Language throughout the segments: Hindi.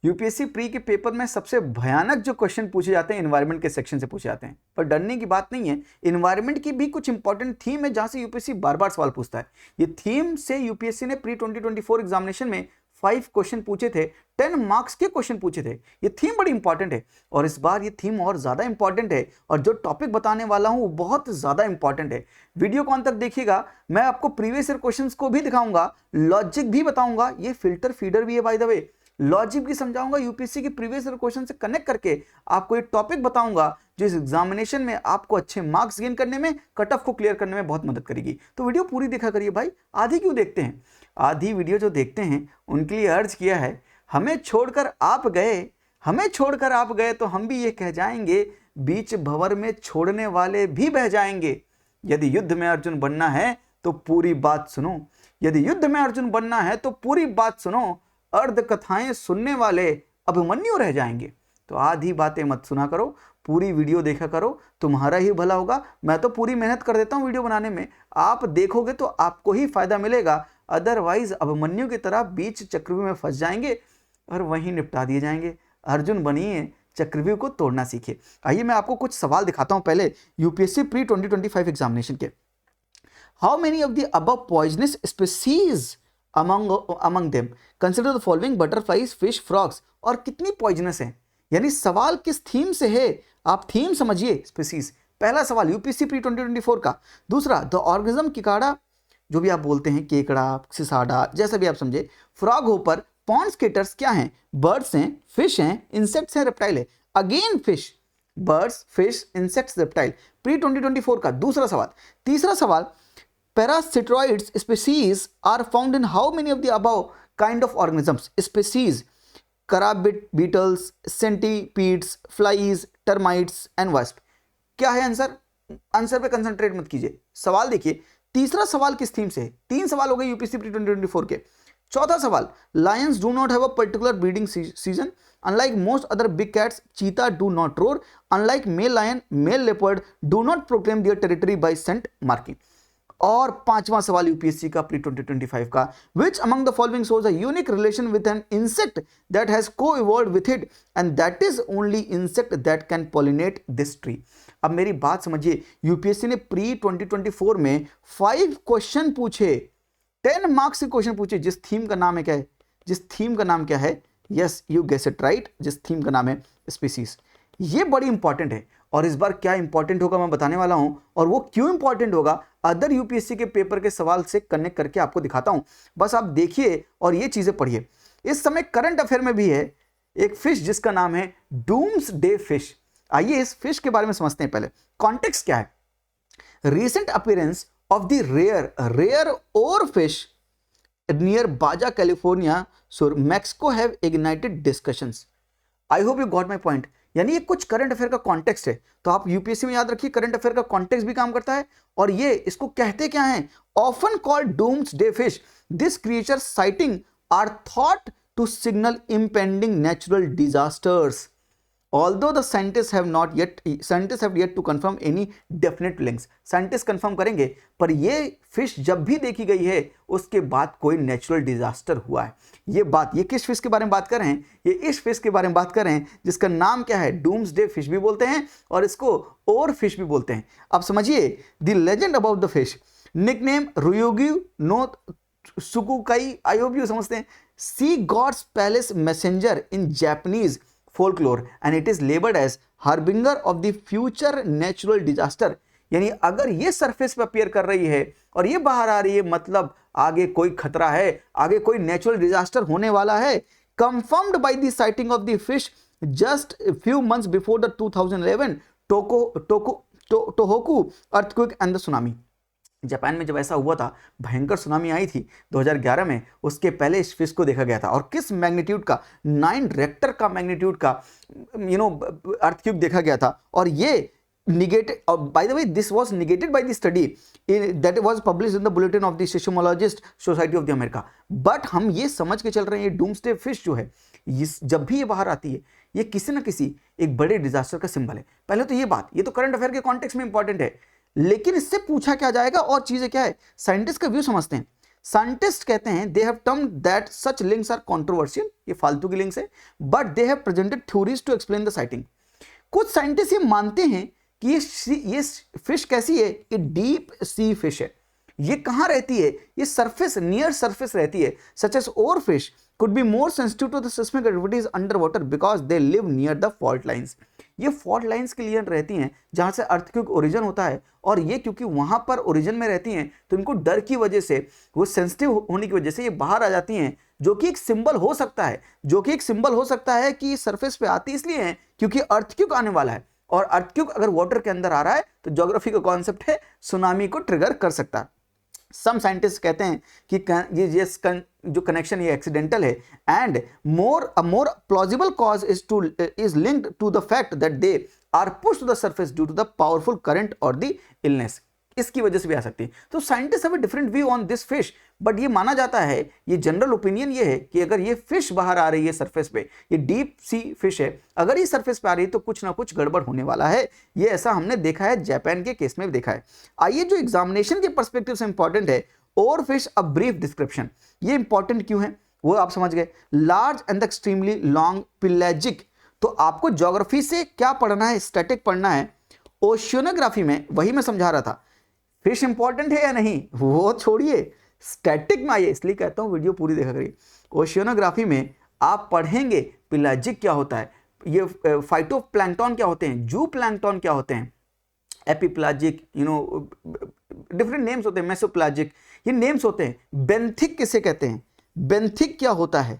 यूपीएससी प्री के पेपर में सबसे भयानक जो क्वेश्चन पूछे जाते हैं एनवायरनमेंट के सेक्शन से पूछे जाते हैं, पर डरने की बात नहीं है। एनवायरनमेंट की भी कुछ इंपॉर्टेंट थीम है जहां से यूपीएससी बार बार सवाल पूछता है। ये थीम से यूपीएससी ने प्री 2024 एग्जामिनेशन में 5 क्वेश्चन पूछे थे, 10 मार्क्स के क्वेश्चन पूछे थे। ये थीम बड़ी इंपॉर्टेंट है और इस बार ये थीम और ज्यादा इंपॉर्टेंट है और जो टॉपिक बताने वाला हूं वो बहुत ज्यादा इंपॉर्टेंट है। वीडियो को अंत तक देखिएगा, मैं आपको प्रीवियस ईयर क्वेश्चंस को भी दिखाऊंगा, लॉजिक भी बताऊंगा, ये फिल्टर फीडर भी है बाय द वे, लॉजिक भी समझाऊंगा, यूपीएससी के प्रीवियस ईयर क्वेश्चन से कनेक्ट करके आपको एक टॉपिक बताऊंगा जो इस एग्जामिनेशन में आपको अच्छे मार्क्स गेन करने में, कट ऑफ को क्लियर करने में बहुत मदद करेगी। तो वीडियो पूरी देखा करिए भाई, आधी क्यों देखते हैं? आधी वीडियो जो देखते हैं उनके लिए अर्ज किया है, हमें छोड़कर आप गए तो हम भी ये कह जाएंगे, बीच भंवर में छोड़ने वाले भी बह जाएंगे। यदि युद्ध में अर्जुन बनना है तो पूरी बात सुनो, यदि युद्ध में अर्जुन बनना है तो पूरी बात सुनो, अर्ध कथाएं सुनने वाले अभिमन्यु रह जाएंगे। तो आधी बातें मत सुना करो, पूरी वीडियो देखा करो, तुम्हारा ही भला होगा। मैं तो पूरी मेहनत कर देता हूं वीडियो बनाने में, आप देखोगे तो आपको ही फायदा मिलेगा, अदरवाइज अभिमन्यु की तरह बीच चक्रव्यूह में फंस जाएंगे और वहीं निपटा दिए जाएंगे। अर्जुन बनिए, चक्रव्यूह को तोड़ना सीखिए। आइए मैं आपको कुछ सवाल दिखाता हूं पहले यूपीएससी प्री 2025 एग्जामिनेशन के। How many of the above poisonous species among them, consider the following butterflies, fish, frogs। और कितनी पॉइजनस है, यानी सवाल किस थीम से है, आप थीम समझिए, स्पीसीज। पहला सवाल यूपीएससी प्री 2024 का। दूसरा, द ऑर्गेनिज्म किकाड़ा, जो भी आप बोलते हैं, केकड़ा, सिसाडा, जैसा भी आप समझे। फ्रॉग होपर, पॉन्ड स्केटर्स क्या हैं? बर्ड्स हैं, फिश हैं, इंसेक्ट्स हैं, रेप्टाइल है। Again fish, birds, fish, insects, reptile, pre 2024 का दूसरा सवाल। तीसरा सवाल, parasitoids species are found in how many of the above kind of organisms? Species, crab beetles, centipedes, flies, termites and wasp। क्या है आंसर? आंसर पे कंसंट्रेट मत कीजिए, सवाल देखिए। तीसरा सवाल किस थीम से है? 3 सवाल हो गए यूपीएससी प्री 2024 के। चौथा सवाल, lions do not have a particular breeding season, unlike most other big cats, cheetah do not roar, unlike male lion, male leopard do not proclaim their territory by scent marking। और पांचवा सवाल यूपीएससी का प्री 2025 का, which among the following shows a unique relation with an insect that has co-evolved with it and that is only insect that can pollinate this tree। अब मेरी बात समझिए, यूपीएससी ने प्री 2024 में 5 क्वेश्चन पूछे, 10 मार्क्स के क्वेश्चन पूछे, जिस थीम का नाम है क्या है? जिस थीम का नाम क्या है? Yes, you guess it right, जिस थीम का नाम है स्पीसीज। ये बड़ी इंपॉर्टेंट है और इस बार क्या इंपॉर्टेंट होगा मैं बताने वाला हूं, और वो क्यों इंपॉर्टेंट होगा अदर यूपीएससी के पेपर के सवाल से कनेक्ट करके आपको दिखाता हूं। बस आप देखिए और ये चीजें पढ़िए। इस समय करंट अफेयर में भी है एक फिश जिसका नाम है डूम्सडे फिश। आइए इस फिश के बारे में समझते हैं। पहले कॉन्टेक्स्ट क्या है? Recent appearance of the rare oar fish near Baja California Sur Mexico have ignited discussions. I hope you got my point. यानी ये कुछ करंट अफेयर का कॉन्टेक्स्ट है, तो आप यूपीएससी में याद रखिए करंट अफेयर का कॉन्टेक्स्ट भी काम करता है। और ये इसको कहते क्या हैं? Often called doomsday fish, this creature sighting are thought to signal impending natural disasters, although the scientists have yet to confirm any definite links। Scientist confirm करेंगे, पर ये फिश जब भी देखी गई है उसके बाद कोई नेचुरल डिजास्टर हुआ है। ये किस फिश के बारे में बात कर रहे हैं? ये इस फिश के बारे में बात कर रहे हैं जिसका नाम क्या है? डूम्सडे फिश भी बोलते हैं और इसको और फिश भी बोलते हैं। अब समझिए the legend about the fish, nickname Ryugu no Tsukai. I hope you समझते हैं। Sea god's palace messenger in Japanese folklore and it is labeled as harbinger of the future natural disaster। यानी अगर ये सरफेस पे अपीयर कर रही है और ये बाहर आ रही है, मतलब आगे कोई खतरा है, आगे कोई नेचुरल डिजास्टर होने वाला है। confirmed by the sighting of the fish just a few months before the 2011 Tohoku earthquake and the tsunami। Japan में जब ऐसा हुआ था, भयंकर सुनामी आई थी 2011 में, उसके पहले इस फिश को देखा गया था। और किस मैग्नीट्यूड का? 9 रेक्टर का मैग्नीट्यूड का अर्थक्वेक देखा गया था। और ये negated, by the way this was negated by the study that was published in the bulletin of the seismologist society of the America। But हम ये समझ के चल रहे हैं ये डूम्सडे फिश जो है, जब भी ये बाहर आती है ये किसी न किसी एक बड़े डिजास्टर का सिंबल है। पहले तो ये बात, ये तो करंट अफेयर के कॉन्टेक्स्ट में इंपॉर्टेंट है, लेकिन इससे पूछा क्या जाएगा और चीजें क्या है, साइंटिस्ट का व्यू समझते हैं। साइंटिस्ट कहते हैं they have termed that such links are controversial, ये फालतू की लिंक्स है, but they have presented theories to explain the sighting. कुछ साइंटिस्ट ये मानते हैं कि ये फिश कैसी है, ये डीप सी फिश है। ये कहाँ रहती है, ये सरफेस, नियर सरफेस रहती है। Such as oar fish could be more sensitive to the seismic activities under water because they live near the fault lines. ये फॉल्ट लाइंस के लिए रहती हैं जहां से अर्थक्वेक ओरिजिन होता है, और ये क्योंकि वहां पर ओरिजिन में रहती हैं तो इनको डर की वजह से, वो सेंसिटिव होने की वजह से ये बाहर आ जाती हैं, जो कि एक सिंबल हो सकता है, कि सरफेस पे आती इसलिए है क्योंकि अर्थक्वेक आने वाला है, और अर्थक्वेक अगर वाटर के अंदर आ रहा है तो ज्योग्राफी का कॉन्सेप्ट है सुनामी को ट्रिगर कर सकता है। सम साइंटिस्ट कहते हैं कि ये जो कनेक्शन ये एक्सीडेंटल है, and more plausible cause is linked to the fact that they are pushed to the surface due to the powerful current or the illness. इसकी वजह से भी आ सकती है। तो scientist have a different view on this fish, but ये माना जाता है, ये जनरल ओपिनियन ये है कि अगर ये फिश बाहर आ रही है सरफेस पे, ये डीप सी फिश है, अगर ये सरफेस पे आ रही है तो कुछ ना कुछ गड़बड़ होने वाला है। ये ऐसा हमने देखा है, जापान के केस में भी देखा है। आइए जो एग्जामिनेशन के पर्सपेक्टिव से इंपॉर्टेंट है, और फिश अ ब्रीफ डिस्क्रिप्शन, ये इंपॉर्टेंट क्यों है वो आप समझ गए। Large and extremely long pelagic, तो आपको ज्योग्राफी से क्या पढ़ना है, स्टैटिक पढ़ना है। ओशियोनोग्राफी में वही मैं समझा रहा था, फिश इंपॉर्टेंट है या नहीं वो छोड़िए, स्टैटिक में आइए, इसलिए कहता हूं वीडियो पूरी देखा करिए। ओशियोनोग्राफी में आप पढ़ेंगे पेलाजिक क्या होता है, ये फाइटोप्लैंक्टन क्या होते हैं, जू प्लैंक्टन क्या होते हैं, एपीप्लाजिक, डिफरेंट नेम्स होते हैं, मेसोप्लाजिक, ये नेम्स होते हैं। बेंथिक किसे कहते हैं, बेंथिक क्या होता है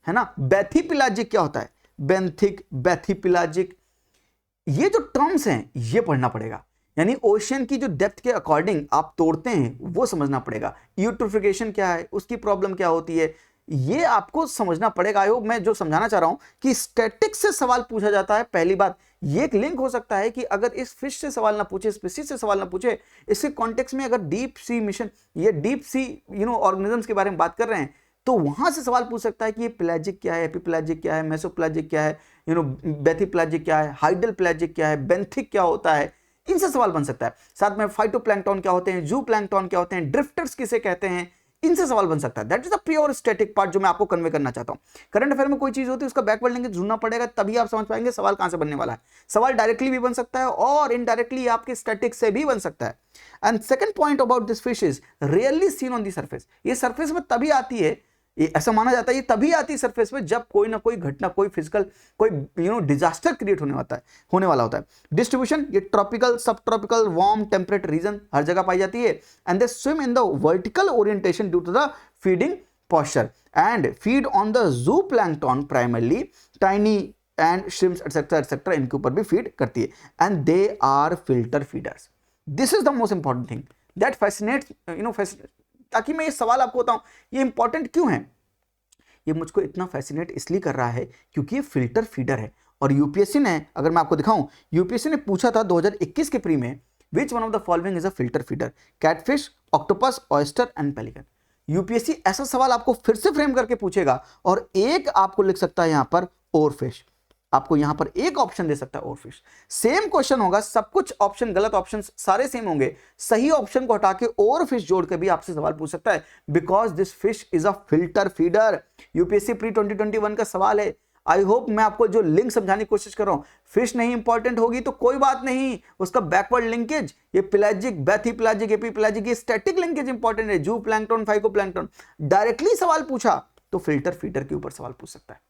ना, बैथीपेलाजिक क्या होता है, बेंथिक, बैथीपेलाजिक, ये जो टर्म्स हैं ये पढ़ना पड़ेगा। यानी ओशियन की जो डेप्थ के अकॉर्डिंग आप तोड़ते हैं वो समझना पड़ेगा। यूट्रोफिकेशन क्या है, उसकी प्रॉब्लम क्या होती है, ये आपको समझना पड़ेगा। आई होप मैं जो समझाना चाह रहा हूं कि स्टैटिक्स से सवाल पूछा जाता है। पहली बात, ये एक लिंक हो सकता है कि अगर इस फिश से सवाल ना पूछे, स्पीसीज से सवाल ना पूछे, इसके कॉन्टेक्स्ट में अगर डीप सी मिशन, ये डीप सी ऑर्गेनिजम्स के बारे में बात कर रहे हैं, तो वहां से सवाल पूछ सकता है कि ये पेलाजिक क्या है, एपीपेलाजिक क्या है, मेसोपेलाजिक क्या है, बैथीपेलाजिक क्या है, हाइडल पेलाजिक क्या है, बेंथिक क्या होता है, इनसे सवाल बन सकता है। साथ में फाइटोप्लैंक्टन क्या होते हैं, जू प्लैंक्टन क्या होते हैं, ड्रिफ्टर्स किसे कहते हैं, इनसे सवाल बन सकता है। That is the pure static part जो मैं आपको कन्वे करना चाहता हूं। करंट अफेयर में कोई चीज होती है उसका बैकवर्ड लिंकेज ढूंढना पड़ेगा, तभी आप समझ पाएंगे सवाल कहां से बनने वाला है। सवाल डायरेक्टली भी बन सकता है और इनडायरेक्टली आपके स्टैटिक से भी बन सकता है। And second point about this fish is rarely scene on the surface. ये सरफेस में तभी आती है, ये ऐसा माना जाता है ये तभी आती है सरफेस पे जब कोई ना कोई घटना, कोई फिजिकल, कोई डिजास्टर क्रिएट होने वाला होता है। डिस्ट्रीब्यूशन, ये tropical, subtropical, warm temperate region हर जगह पाई जाती है। And they swim in the vertical orientation due to the feeding posture and feed on the zooplankton primarily, tiny and shrimps etc इनके ऊपर भी फीड करती है। and they are filter feeders. This is the most important thing that fascinates ताकि मैं ये सवाल आपको बताऊं ये इंपॉर्टेंट क्यों है। ये मुझको इतना फैसिनेट इसलिए कर रहा है क्योंकि ये फिल्टर फीडर है। और यूपीएससी ने, अगर मैं आपको दिखाऊं, यूपीएससी ने पूछा था 2021 के प्री में, which one of the following is a filter feeder, catfish, octopus, oyster and pelican. UPSC ऐसा सवाल आपको फिर से फ्रेम करके पूछेगा और एक आपको लिख सकता है यहां पर और फिश, आपको यहां पर एक ऑप्शन दे सकता है और फिश। सेम क्वेश्चन होगा, सब कुछ ऑप्शन, गलत ऑप्शन सारे सेम होंगे, सही ऑप्शन को हटा के और फिश जोड़ के भी आपसे सवाल पूछ सकता है, because this fish is a filter feeder. UPSC pre 2021 का सवाल है। आई होप मैं आपको जो लिंक समझाने की कोशिश कर रहा हूं, फिश नहीं इंपॉर्टेंट होगी तो कोई बात नहीं, उसका बैकवर्ड लिंकेज, ये पेलाजिक, बैथीपेलाजिक, एपीपेलाजिक, ये स्टैटिक लिंकेज इंपॉर्टेंट है, जू प्लैंक्टन, फाइटोप्लैंक्टन। डायरेक्टली सवाल पूछा तो फिल्टर फीडर के ऊपर सवाल पूछ सकता है।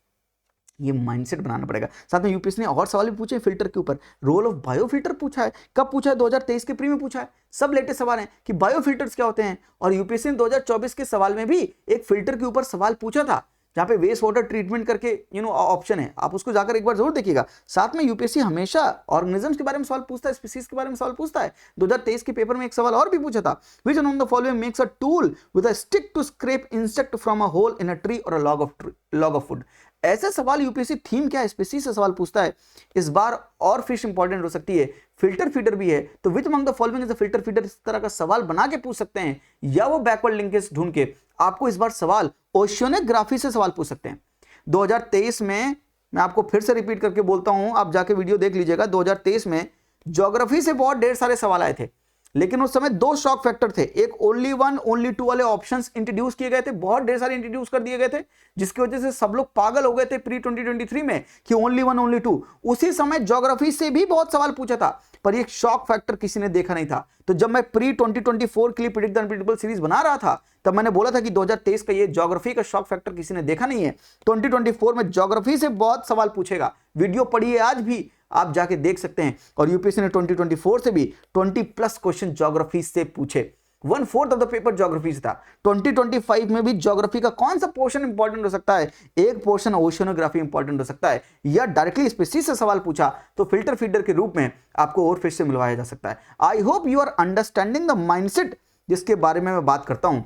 ये माइंडसेट बनाना पड़ेगा। साथ में यूपीएससी ने और सवाल भी पूछे फिल्टर के ऊपर। रोल ऑफ बायोफिल्टर पूछा है, कब पूछा है, 2023 के प्री में पूछा है। सब लेटेस्ट सवाल हैं कि बायोफिल्टर्स क्या होते हैं। और यूपीएससी ने 2024 के सवाल में भी एक फिल्टर के ऊपर सवाल पूछा था, जहां पे वेस्ट वाटर ट्रीटमेंट करके ऑप्शन है, आप उसको जाकर एक बार जरूर देखिएगा। साथ में यूपीएससी हमेशा ऑर्गेनिजम्स के बारे में सवाल पूछता है, स्पीसीज के बारे में सवाल पूछता है। 2023 के पेपर में एक सवाल और भी पूछा था, which one of the following makes a tool with a stick to scrape insect from a hole in a tree or a log of food. ऐसे सवाल यूपीएससी थीम क्या है, स्पीसीज से सवाल पूछता है। इस बार और फिश इंपॉर्टेंट हो सकती है, फिल्टर फीडर भी है, तो which among the following is a filter feeder, इस तरह का सवाल बना के पूछ सकते हैं, या वो बैकवर्ड लिंकेज ढूंढ के आपको इस बार सवाल ओशियोनोग्राफी से सवाल पूछ सकते हैं। 2023 में, मैं आपको फिर से रिपीट करके बोलता हूं, आप जाके वीडियो देख लीजिएगा, 2023 में ज्योग्राफी से बहुत ढेर सारे सवाल आए थे। लेकिन उस समय दो शॉक फैक्टर थे, एक ओनली वन ओनली टू वाले ऑप्शंस इंट्रोड्यूस किए गए थे, बहुत ढेर सारे इंट्रोड्यूस कर दिए गए थे, जिसकी वजह से सब लोग पागल हो गए थे प्री 2023 में कि ओनली वन ओनली टू। उसी समय ज्योग्राफी से भी बहुत सवाल पूछा था, पर ये शॉक फैक्टर किसी ने देखा नहीं था। तो जब मैं प्री 2024 के लिए प्रेडिक्ट द अनप्रेडिक्टेबल सीरीज बना रहा था, तब मैंने बोला था कि 2023 का ये ज्योग्राफी का शॉक फैक्टर किसी ने देखा नहीं है। 2024 में ज्योग्राफी से बहुत सवाल पूछेगा। वीडियो पढ़िए, आज भी आप जाके देख सकते हैं। और यूपीएससी ने 2024 से भी 20+ क्वेश्चन ज्योग्राफी से पूछे, 1/4 ऑफ द पेपर ज्योग्राफी से था। 2025 में भी ज्योग्राफी का कौन सा पोर्शन इंपॉर्टेंट हो सकता है? एक पोर्शन ओशियनोग्राफी इंपॉर्टेंट हो सकता है, या डायरेक्टली स्पीशीज से सवाल पूछा तो फिल्टर फीडर के रूप में आपको और फिश से मिलवाया जा सकता है। I hope you are understanding the mindset जिसके बारे में मैं बात करता हूं।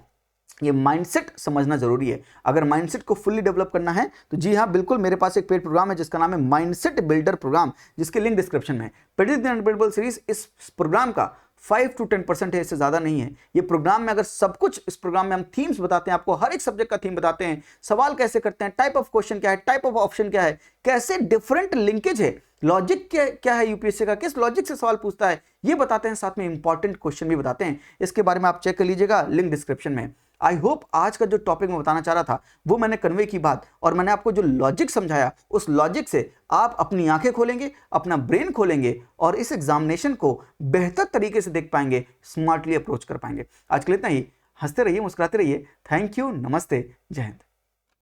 ये माइंडसेट समझना जरूरी है। अगर माइंडसेट को फुल्ली डेवलप करना है तो जी हाँ, बिल्कुल मेरे पास एक पेड प्रोग्राम है जिसका नाम है माइंडसेट बिल्डर प्रोग्राम, जिसके लिंक डिस्क्रिप्शन में है। प्रेडिक्ट द अनप्रेडिक्टेबल सीरीज इस प्रोग्राम का 5 to 10% है, इससे ज्यादा नहीं है। ये प्रोग्राम में अगर सब कुछ, इस प्रोग्राम में हम थीम्स बताते हैं, आपको हर एक सब्जेक्ट का थीम बताते हैं, सवाल कैसे करते हैं, टाइप ऑफ क्वेश्चन क्या है, टाइप ऑफ ऑप्शन क्या है, कैसे डिफरेंट लिंकेज है, लॉजिक क्या है यूपीएससी का, किस लॉजिक से सवाल पूछता है, ये बताते हैं। साथ में इंपॉर्टेंट क्वेश्चन भी बताते हैं। इसके बारे में आप चेक कर लीजिएगा, लिंक डिस्क्रिप्शन में। आई होप आज का जो टॉपिक मैं बताना चाह रहा था वो मैंने कन्वे की बात, और मैंने आपको जो लॉजिक समझाया, उस लॉजिक से आप अपनी आंखें खोलेंगे, अपना ब्रेन खोलेंगे और इस एग्जामिनेशन को बेहतर तरीके से देख पाएंगे, स्मार्टली अप्रोच कर पाएंगे। आज के लिए इतना ही। हंसते रहिए, मुस्कुराते रहिए। थैंक यू, नमस्ते, जय हिंद।